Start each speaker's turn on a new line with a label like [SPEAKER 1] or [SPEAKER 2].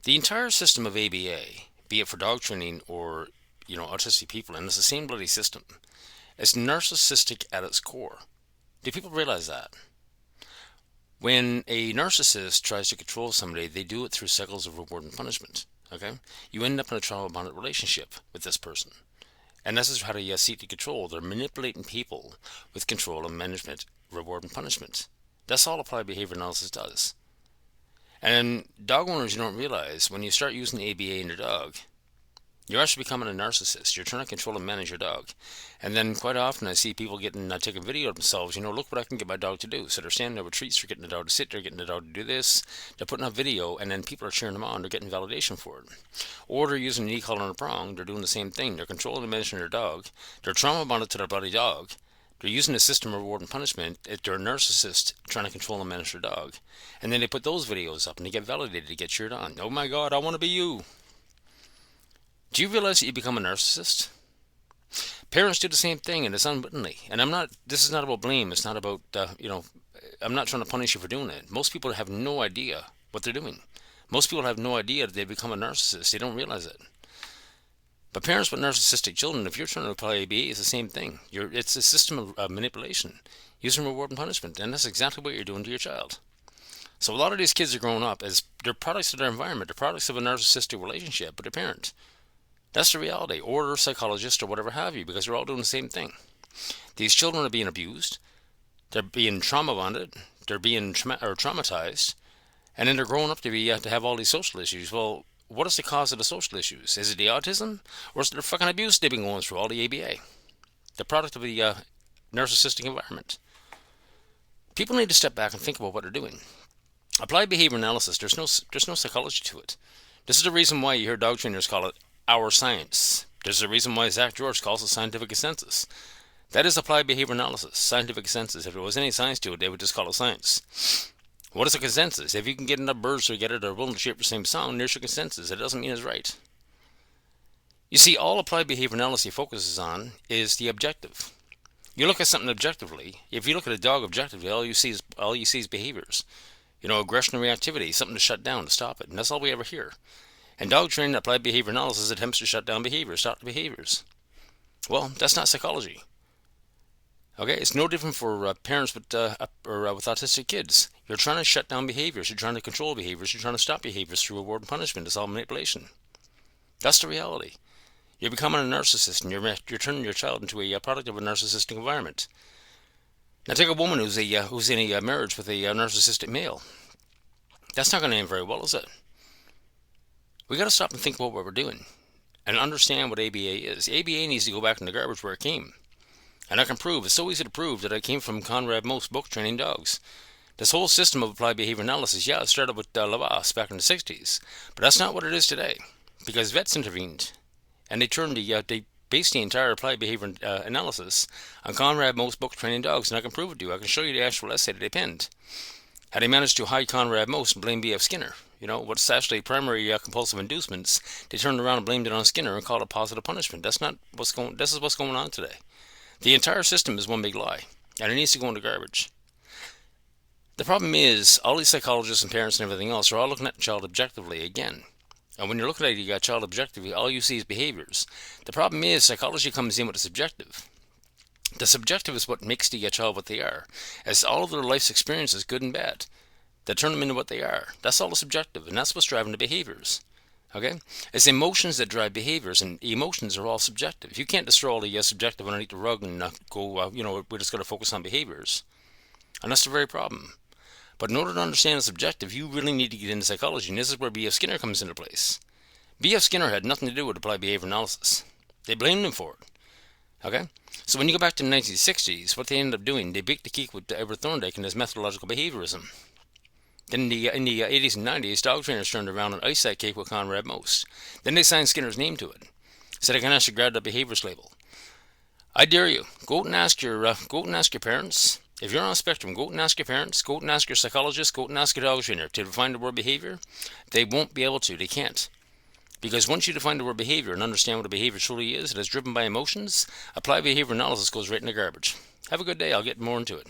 [SPEAKER 1] The entire system of ABA, be it for dog training or, autistic people, and it's the same bloody system, is narcissistic at its core. Do people realize that? When a narcissist tries to control somebody, they do it through cycles of reward and punishment. Okay? You end up in a trauma bonded relationship with this person. And this is how they seek to control. They're manipulating people with control and management, reward and punishment. That's all applied behavior analysis does. And dog owners, you don't realize when you start using the ABA in your dog, you're actually becoming a narcissist. You're trying to control and manage your dog. And then quite often I see people taking video of themselves, look what I can get my dog to do. So they're standing there with treats, they're getting the dog to sit, they're getting the dog to do this. They're putting up video, and then people are cheering them on. They're getting validation for it. Or they're using an e-collar and a prong. They're doing the same thing. They're controlling and managing their dog. They're trauma bonded to their bloody dog. They're using the system of reward and punishment. They're a narcissist trying to control and manage their dog. And then they put those videos up and they get validated, they get cheered on. Oh my God, I want to be you. Do you realize that you become a narcissist? Parents do the same thing, and it's unwittingly. And this is not about blame. It's not about, I'm not trying to punish you for doing it. Most people have no idea what they're doing. Most people have no idea that they become a narcissist. They don't realize it. But parents with narcissistic children, if you're trying to apply ABA, it's the same thing. It's a system of manipulation, using reward and punishment, and that's exactly what you're doing to your child. So a lot of these kids are growing up as they're products of their environment. They're products of a narcissistic relationship with their parent. That's the reality, or a psychologist, or whatever have you, because they're all doing the same thing. These children are being abused, they're being trauma bonded, they're being traumatized, and then they're growing up to have all these social issues. Well, what is the cause of the social issues? Is it the autism, or is it the fucking abuse they've been going through, all the ABA? The product of the narcissistic environment. People need to step back and think about what they're doing. Applied behavior analysis, there's no psychology to it. This is the reason why you hear dog trainers call it our science. There's a reason why Zach George calls it scientific consensus. That is applied behavior analysis, scientific consensus. If there was any science to it, they would just call it science. What is a consensus? If you can get enough birds together that are willing to share the same sound, there's your consensus. It doesn't mean it's right. You see, all applied behavior analysis focuses on is the objective. You look at something objectively. If you look at a dog objectively, all you see is behaviors. Aggression and reactivity, something to shut down, to stop it. And that's all we ever hear. And dog training applied behavior analysis attempts to shut down behaviors, stop the behaviors. Well, that's not psychology. Okay, it's no different for parents with autistic kids. You're trying to shut down behaviors, you're trying to control behaviors, you're trying to stop behaviors through reward and punishment. It's all manipulation. That's the reality. You're becoming a narcissist, and you're turning your child into a product of a narcissistic environment. Now take a woman who's in a marriage with a narcissistic male. That's not going to end very well, is it? We got to stop and think about what we're doing and understand what ABA is. ABA needs to go back in the garbage where it came. And I can prove, it's so easy to prove that it came from Conrad Most book, Training Dogs. This whole system of applied behavior analysis, it started with Lavasse back in the 60s. But that's not what it is today, because vets intervened. And they based the entire applied behavior analysis on Conrad Most book, Training Dogs. And I can prove it to you. I can show you the actual essay that they penned. How they managed to hide Conrad Most and blame B.F. Skinner. What's actually primary compulsive inducements, they turned around and blamed it on Skinner and called it positive punishment. This is what's going on today. The entire system is one big lie, and it needs to go in the garbage. The problem is, all these psychologists and parents and everything else are all looking at the child objectively again. And when you're looking at your child objectively, all you see is behaviors. The problem is, psychology comes in with the subjective. The subjective is what makes the child what they are, as all of their life's experiences, good and bad, that turn them into what they are. That's all the subjective, and that's what's driving the behaviors. Okay? It's emotions that drive behaviors, and emotions are all subjective. You can't destroy all the subjective underneath the rug and we're just going to focus on behaviors. And that's the very problem. But in order to understand the subjective, you really need to get into psychology, and this is where B.F. Skinner comes into place. B.F. Skinner had nothing to do with applied behavior analysis. They blamed him for it. Okay? So when you go back to the 1960s, what they ended up doing, they baked the cake with Edward Thorndike and his methodological behaviorism. Then in the 80s and 90s, dog trainers turned around and iced that cake with Conrad Most. Then they signed Skinner's name to it. So they can actually grab the behaviors label. I dare you, go out and ask your parents. If you're on a spectrum, go out and ask your parents, go out and ask your psychologist, go out and ask your dog trainer to define the word behavior. They won't be able to. They can't. Because once you define the word behavior and understand what a behavior truly is, it is driven by emotions, applied behavior analysis goes right in the garbage. Have a good day. I'll get more into it.